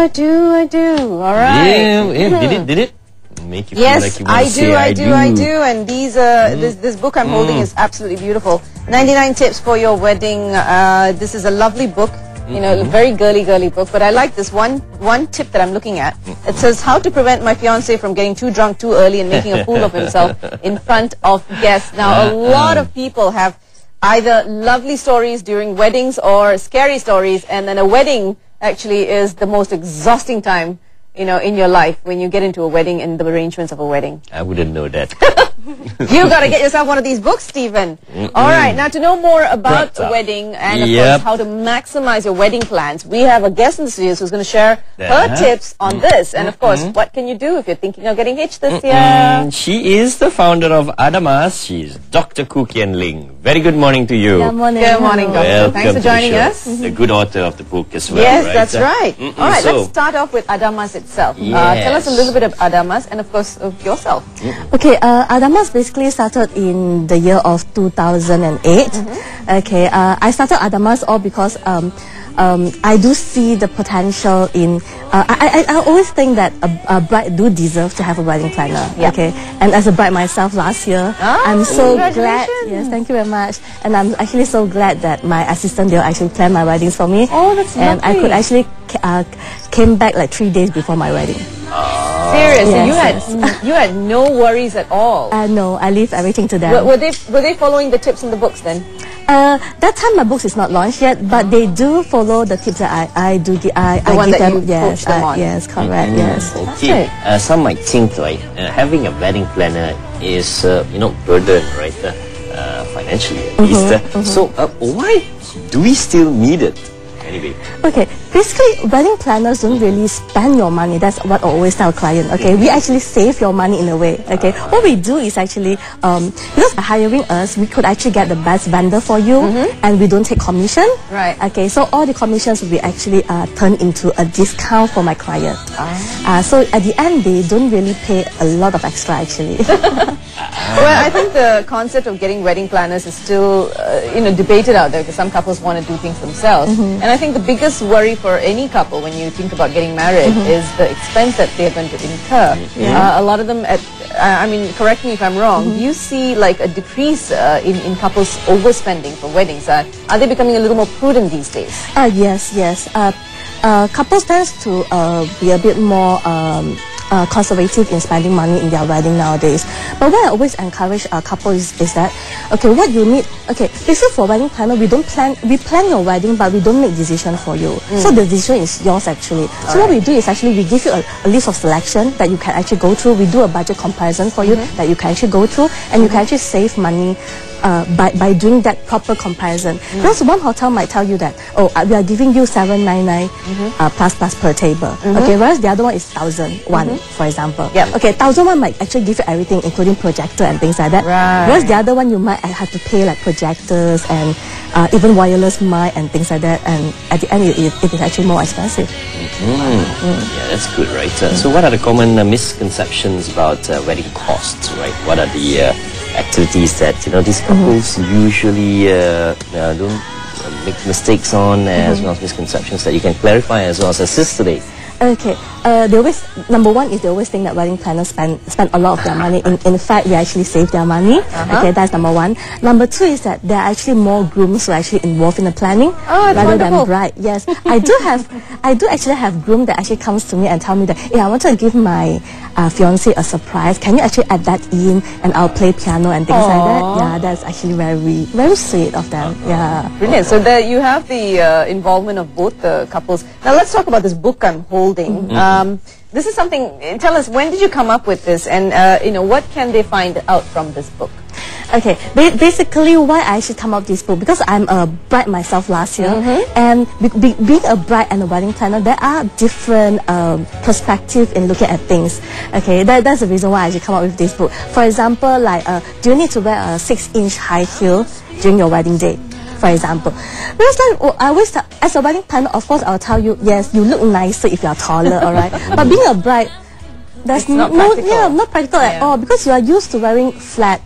I do. All right. Yeah. Did it make you feel like you want to say I do. And these, this book I'm holding is absolutely beautiful. 99 Tips for Your Wedding. This is a lovely book. You know, very girly book, but I like this one tip that I'm looking at. It says, how to prevent my fiance from getting too drunk too early and making a fool of himself in front of guests. Now, a lot of people have either lovely stories during weddings or scary stories, and then a wedding actually is the most exhausting time, you know, in your life when you get into a wedding and the arrangements of a wedding. I wouldn't know that. You got to get yourself one of these books, Stephen. All right, now to know more about a wedding and of course how to maximize your wedding plans, we have a guest in the studios who's going to share her tips on this. And of course, what can you do if you're thinking of getting hitched this year? She is the founder of Adamas. She's Dr. Kien Ling. Very good morning to you. Good morning. Good morning, Doctor. Welcome Thanks for joining us. The good author of the book as well. Yes, right? that's right. All right, So, let's start off with Adamas itself. Yes. Tell us a little bit of Adamas and of course of yourself. Okay, Adamas basically started in the year of 2008. Okay, I started Adamas all because I do see the potential in. I always think that a bride do deserve to have a wedding planner. Okay, and as a bride myself last year, I'm so glad. Yes, thank you very much. And I'm actually so glad that my assistant they'll actually plan my weddings for me. Oh, that's and lovely. I could actually came back like 3 days before my wedding. Seriously, Yes, you had no worries at all. No, I leave everything to them. Were they following the tips in the books then? That time my books is not launched yet, but they do follow the tips that I do give. I one give that them. you coach them on. Yes, correct. Yes. Okay. Some might think like having a wedding planner is burden, right? Financially at least. So why do we still need it? Anyway. Okay, basically wedding planners don't really spend your money. That's what I always tell client. Okay, we actually save your money in a way. Okay, what we do is actually because by hiring us, we could actually get the best vendor for you, and we don't take commission. Right. Okay, so all the commissions will be actually turned into a discount for my client. So at the end, they don't really pay a lot of extra actually. Well, I think the concept of getting wedding planners is still, debated out there because some couples want to do things themselves. And I think the biggest worry for any couple when you think about getting married is the expense that they're going to incur. A lot of them, I mean, correct me if I'm wrong, do you see like a decrease in couples overspending for weddings? Are they becoming a little more prudent these days? Yes. Couples tends to be a bit more conservative in spending money in their wedding nowadays. But what I always encourage couples is that, okay, what you need, okay, basically for wedding planner, we plan your wedding, but we don't make decision for you. So the decision is yours actually. So what we do is actually we give you a list of selection that you can actually go through. We do a budget comparison for you that you can actually go through, and you can actually save money by doing that proper comparison. Because one hotel might tell you that, oh, we are giving you 799 plus per table. Okay, whereas the other one is 1,001, for example. Okay, 1,001 might actually give you everything, including projector and things like that. Whereas the other one you might have to pay like projectors and even wireless mic and things like that. And at the end, it is actually more expensive. Yeah, that's good, right? So what are the common misconceptions about wedding costs, right? What are the activities that these couples usually don't make mistakes on, as well as misconceptions that you can clarify as well as assist today? Okay, they always, number one is they always think that wedding planners spend a lot of their money. In fact, we actually save their money. Okay, that's number one. Number two is that there are actually more grooms who are actually involved in the planning rather than bride. Yes, I do actually have groom that actually comes to me and tell me that, hey, I want to give my fiance a surprise. Can you actually add that in, and I'll play piano and things like that. Yeah, that's actually very sweet of them. Yeah, brilliant. So there you have the involvement of both the couples. Now let's talk about this book I'm holding. This is something, tell us, when did you come up with this, and what can they find out from this book? Okay, basically why I actually come up with this book, because I'm a bride myself last year, and being a bride and a wedding planner, there are different perspectives in looking at things. Okay, that's the reason why I actually come up with this book. For example, like, do you need to wear a 6-inch high heel during your wedding day? For example, because like, I always tell, as a wedding planner, of course, I'll tell you, yes, you look nicer if you're taller, alright. But being a bride, that's not practical at all, because you are used to wearing flat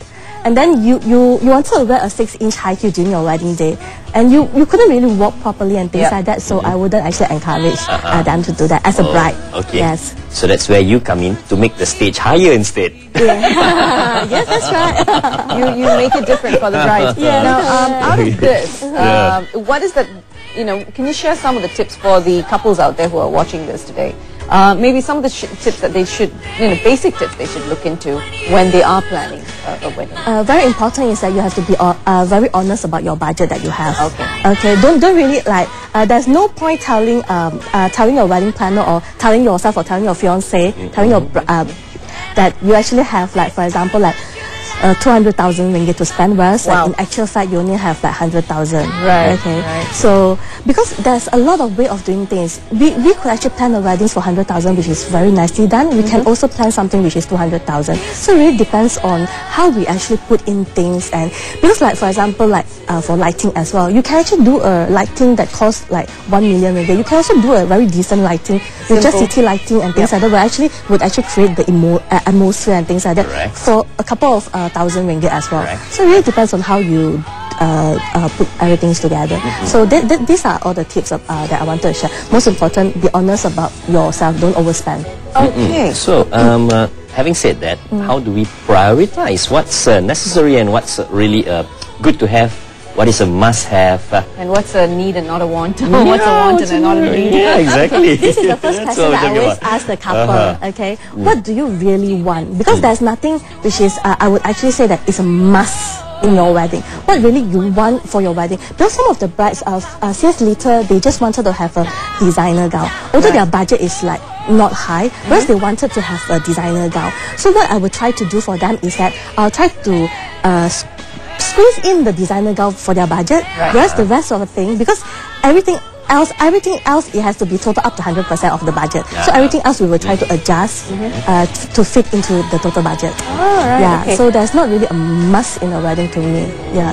and then you wanted to wear a 6-inch high heel during your wedding day, and you couldn't really walk properly and things like that, so I wouldn't actually encourage them to do that as a bride. Okay. Yes. So that's where you come in to make the stage higher instead. Yeah. Yes, that's right. You make it different for the bride. Yeah. Now, out of this, what is the, can you share some of the tips for the couples out there who are watching this today? Maybe some of the tips that they should, basic tips they should look into when they are planning a wedding. Very important is that you have to be very honest about your budget that you have. Okay. Don't really there's no point telling your wedding planner or telling yourself or telling your fiance, telling your that you actually have, like, for example, like 200,000 ringgit to spend, whereas like, in actual fact you only have like 100,000. Right. Okay. Right. So because there's a lot of way of doing things, we could actually plan a wedding for 100,000, which is very nicely done. We can also plan something which is 200,000. So it really depends on how we actually put in things, and because like for example like for lighting as well, you can actually do a lighting that costs like 1 million ringgit. You can also do a very decent lighting with just city lighting and things like that, would actually create the atmosphere and things like that for a couple of thousand ringgit as well. So it really depends on how you put everything together. So these are all the tips that I wanted to share. Most important, be honest about yourself. Don't overspend. Okay. So having said that, how do we prioritize what's necessary and what's really good to have? What is a must-have? And what's a need and not a want? What's a want and not a need? Yeah, exactly. This is the first question that I always ask the couple. Okay, what do you really want? Because there's nothing which is, I would actually say that is a must in your wedding. What really you want for your wedding? Because some of the brides years later, they just wanted to have a designer gown. Although their budget is like not high, whereas they wanted to have a designer gown. So what I would try to do for them is that I'll try to squeeze in the designer gown for their budget, whereas the rest of the thing, because everything else it has to be total up to 100% of the budget. So everything else we will try to adjust to fit into the total budget. So there's not really a must in a wedding to me.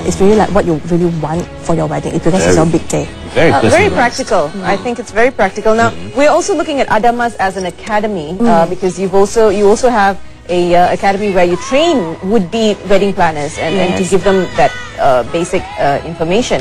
It's really like what you really want for your wedding, because it's your big day. Very practical. I think it's very practical. Now, we're also looking at Adamas as an academy, because you also have a academy where you train would-be wedding planners and to give them that basic information.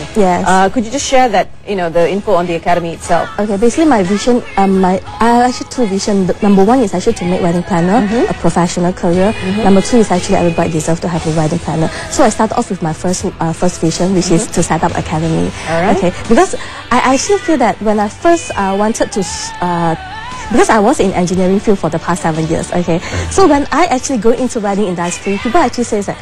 Could you just share that, the info on the academy itself? Okay, basically my vision, I have actually two visions. Number one is actually to make wedding planner a professional career. Number two is actually every bride deserves to have a wedding planner. So I started off with my first vision, which is to set up academy. Okay, because I actually feel that when I first wanted to because I was in engineering field for the past 7 years, okay? So when I actually go into wedding industry, people actually say that,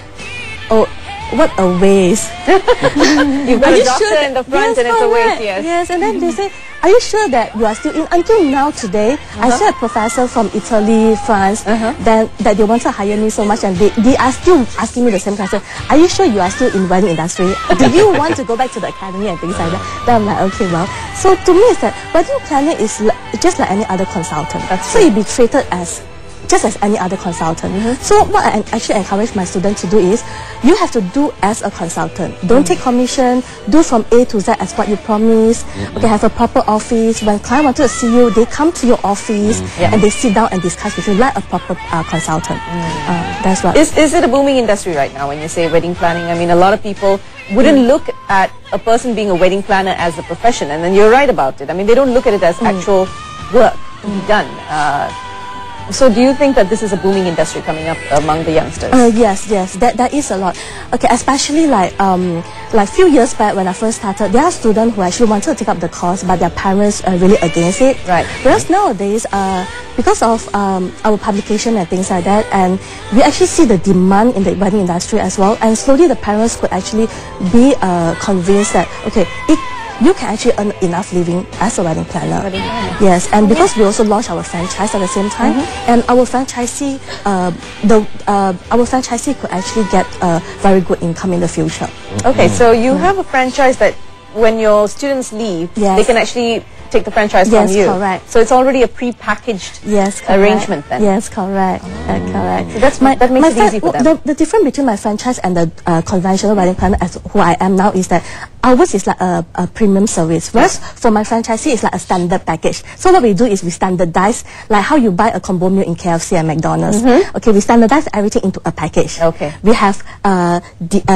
oh, what a waste. You've got a doctor in the front and it's a waste, Yes, and then they say, are you sure that you are still in? Until now today, I still have professors from Italy, France, that they want to hire me so much, and they are still asking me the same question. Are you sure you are still in wedding industry? Do you want to go back to the academy and things like that? Then I'm like, okay, well. So to me, it's that wedding planner is just like any other consultant. So you be treated as just as any other consultant. So what I actually encourage my students to do is, you have to do as a consultant. Don't take commission. Do from A to Z as what you promise. Okay, have a proper office. When client wanted to see you, they come to your office and they sit down and discuss with you like a proper consultant. That's what. Is it a booming industry right now when you say wedding planning? I mean, a lot of people wouldn't look at a person being a wedding planner as a profession, and then you're right about it. I mean, they don't look at it as actual work to be done. So do you think that this is a booming industry coming up among the youngsters? Yes, that is a lot. Okay, especially like few years back when I first started, there are students who actually wanted to take up the course, but their parents are really against it. Whereas nowadays, because of our publication and things like that, and we actually see the demand in the wedding industry as well, and slowly the parents could actually be convinced that, okay, you can actually earn enough living as a wedding planner. Yes, and because we also launched our franchise at the same time, and our franchisee, our franchisee could actually get a very good income in the future. Okay, so you have a franchise that when your students leave, they can actually take the franchise from you. Yes, correct. So it's already a pre-packaged arrangement then. Yes, correct. Correct. So that makes it easy for them. The difference between my franchise and the conventional wedding planner, as who I am now, is that ours is like a premium service. Whereas for my franchisee, it's like a standard package. So what we do is we standardize, like how you buy a combo meal in KFC and McDonald's. Okay, we standardize everything into a package. Okay. We have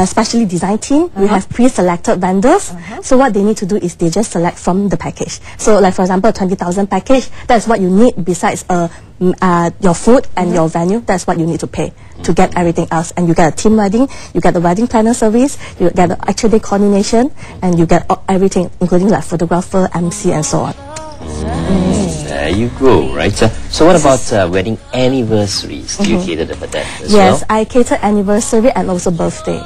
specially designed team. We have pre-selected vendors. So what they need to do is they just select from the package. So like for example, a 20,000 package, that's what you need besides your food and your venue. That's what you need to pay to get everything else. And you get a team wedding, you get the wedding planner service, you get the actual day coordination, and you get everything, including like photographer, MC, and so on. There you go, right? So what about wedding anniversaries? Do you cater for that as well? Yes, I cater anniversary and also birthday.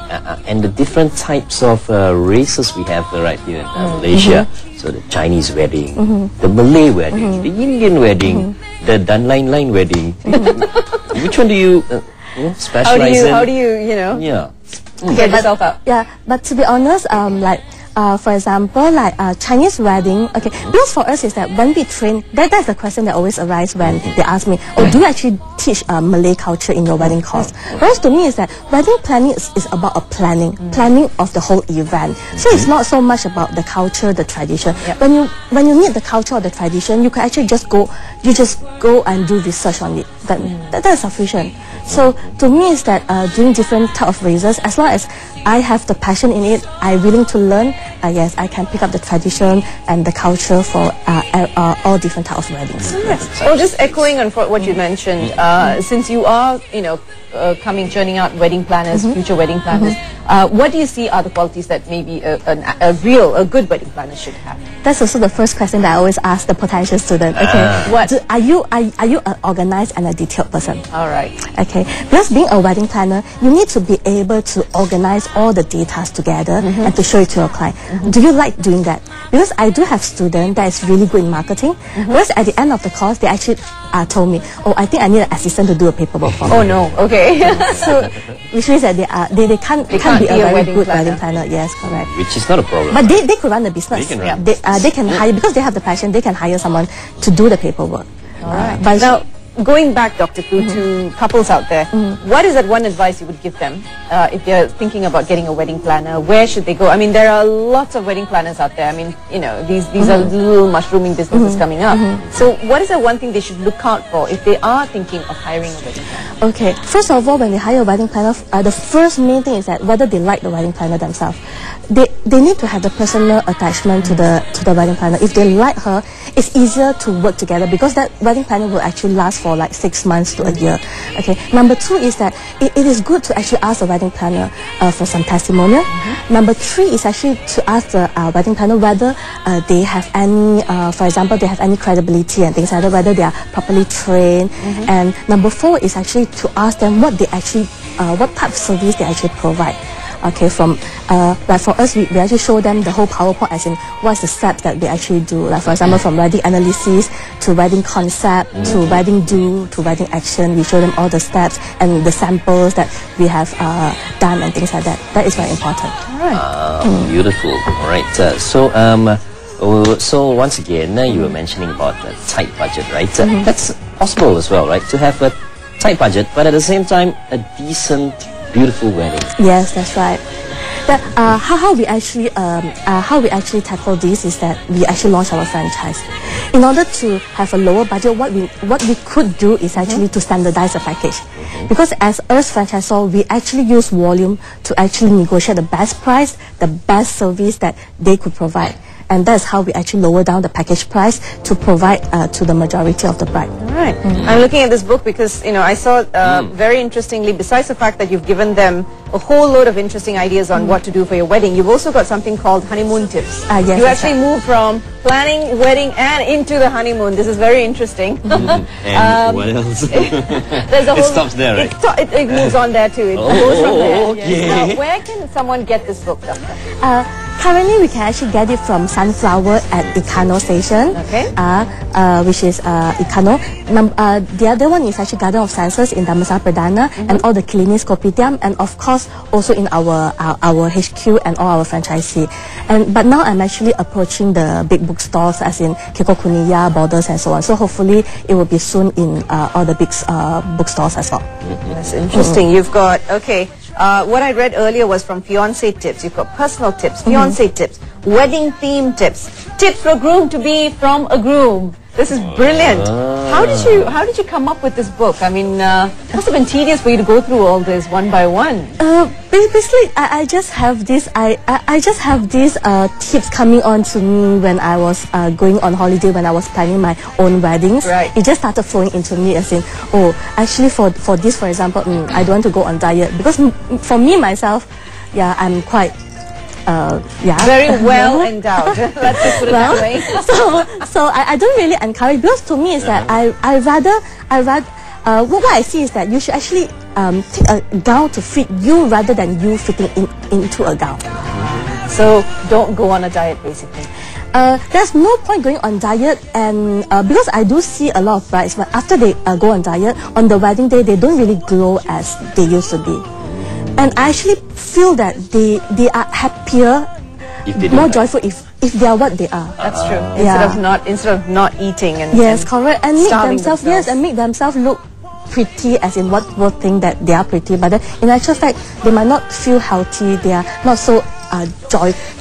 And the different types of races we have right here in Malaysia. So the Chinese wedding, the Malay wedding, the Indian wedding, the Dan Lain Lain wedding. Which one do you specialize in? How do you get yourself out? Yeah, but to be honest, for example, like Chinese wedding, okay, because for us is that when we train, that's the question that always arises when they ask me, oh, do you actually teach Malay culture in your wedding course? Whereas to me is that wedding planning is about a planning of the whole event. So it's not so much about the culture, the tradition. When you need the culture or the tradition, you can actually just go and do research on it. That is sufficient. So to me is that doing different type of races, as long as I have the passion in it, I'm willing to learn, yes, I can pick up the tradition and the culture for all different type of weddings. Yes. Well, just echoing on what you mentioned, since you are, churning out wedding planners, future wedding planners, what do you see are the qualities that maybe a good wedding planner should have? That's also the first question that I always ask the potential student. Okay, are you an organized and a detailed person? All right. Okay, because being a wedding planner, you need to be able to organize all the data together and to show it to your client. Do you like doing that? Because I do have students that is really good in marketing, whereas at the end of the course, they actually told me, oh, I think I need an assistant to do a paperwork for me. Oh no, okay. So, which means that they can't be a very good wedding planner. Yes, correct. Which is not a problem. But they could run the business. They can run. They can hire, because they have the passion, they can hire someone to do the paperwork. All right. But now, going back, Dr. Khoo, to couples out there, what is that one advice you would give them if they're thinking about getting a wedding planner? Where should they go? I mean, there are lots of wedding planners out there. I mean, these are little mushrooming businesses coming up. So what is the one thing they should look out for if they are thinking of hiring a wedding planner? Okay, first of all, when they hire a wedding planner, the first main thing is that whether they like the wedding planner themselves. They need to have the personal attachment to the wedding planner. If they like her, it's easier to work together because that wedding planner will actually last for like 6 months to a year. Okay. Number 2 is that it is good to actually ask the wedding planner for some testimonial. Number 3 is actually to ask the wedding planner whether they have any, for example, they have any credibility and things like that, whether they are properly trained. And number 4 is actually to ask them what they actually, what type of service they actually provide. Okay, like for us, we actually show them the whole PowerPoint, as in what's the steps that we actually do. Like for example, from wedding analysis to wedding concept to wedding do to wedding action, we show them all the steps and the samples that we have done and things like that. That is very important. All right. Beautiful. All right. So once again, you were mentioning about the tight budget, right? That's possible as well, right? To have a tight budget, but at the same time, a decent, beautiful wedding. Yes, that's right. But how we actually tackle this is that we actually launch our franchise. In order to have a lower budget, what we could do is actually to standardize the package. Because as us franchisor, we actually use volume to actually negotiate the best price, the best service that they could provide. And that's how we actually lower down the package price to provide to the majority of the bride. All right. I'm looking at this book because, I saw very interestingly, besides the fact that you've given them a whole load of interesting ideas on what to do for your wedding, you've also got something called honeymoon tips. Yes, you actually move from planning wedding and into the honeymoon. This is very interesting. And what else? There's a it stops there, right? It moves on there too. It goes from there. Okay. Now, where can someone get this book, Doctor? Currently, we can actually get it from Sunflower at Ikano Station, which is Ikano. The other one is actually Garden of Senses in Damansara Perdana, and all the Klinis Kopitiam, and of course also in our HQ and all our franchisee. But now I'm actually approaching the big bookstores, as in Kekokuniya, Borders, and so on. So hopefully it will be soon in all the big bookstores as well. That's interesting. You've got what I read earlier was from fiance tips. You've got personal tips, fiance tips, wedding theme tips, tips for a groom to be from a groom. This is brilliant. How did you come up with this book? I mean, it must have been tedious for you to go through all this one by one. Basically, I just have this. I just have these tips coming on to me when I was going on holiday, when I was planning my own weddings. Right. It just started flowing into me as in, oh, actually for this, for example, I don't want to go on diet because for me myself, yeah, I'm quite. Very well endowed. Let's just put it that way. So I don't really encourage, because to me is that I rather what I see is that you should actually take a gown to fit you rather than you fitting into a gown. So don't go on a diet, basically. There's no point going on diet, and because I do see a lot of brides, but after they go on diet, on the wedding day, they don't really glow as they used to be. And I actually feel that they are happier, more joyful if they are what they are. That's true. Yeah. Instead of not eating and correct, and make themselves and make themselves look pretty, as in what will think that they are pretty, but then in actual fact they might not feel healthy. They are not so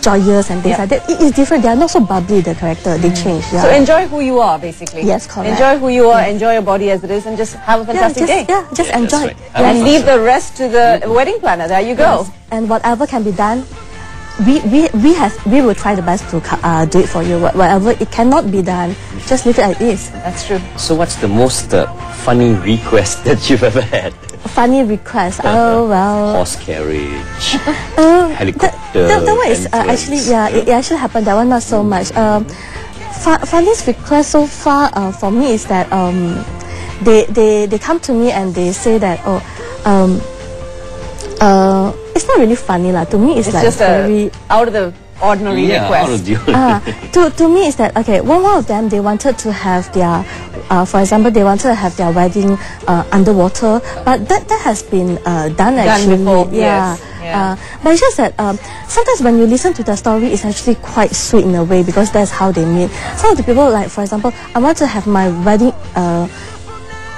joyous and things like that. It is different. They are not so bubbly, the character. They change. Yeah. So enjoy who you are, basically. Yes, correct. Enjoy who you are, enjoy your body as it is, and just have a fantastic day. Just enjoy. Right. And leave the rest to the wedding planner. There you go. Yes. And whatever can be done, we will try the best to do it for you. Whatever it cannot be done, just leave it as it is. That's true. So what's the most funny request that you've ever had? Funny request. Oh well. Horse carriage, helicopter. That one is actually, it actually happened. That one not so much. Funniest request so far for me is that they come to me and they say that it's not really funny lah. To me, it's like just very out of the ordinary request. To me, it's that okay. One of them, they wanted to have their, for example, they wanted to have their wedding underwater, but that has been done actually. Before. Yeah. Yes. But it's just that sometimes when you listen to the story, it's actually quite sweet in a way, because that's how they meet. Some of the people, like for example, I want to have my wedding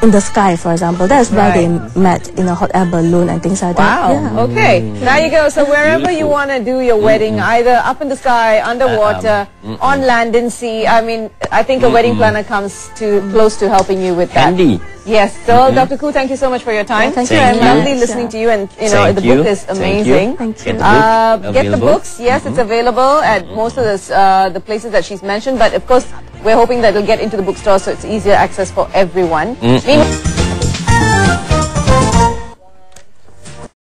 in the sky, for example. That's where they met, in a hot air balloon and things like that. Wow. Yeah. Okay. There you go. So wherever you want to do your wedding, either up in the sky, underwater, on land and sea. I mean, I think a wedding planner comes close to helping you with that. Handy. Yes. So Dr. Khoo, thank you so much for your time. Thank you very much. Lovely listening to you, and the book is amazing. Thank you. Get the books. Yes, it's available at most of the places that she's mentioned. But of course, we're hoping that it'll get into the bookstore, so it's easier access for everyone.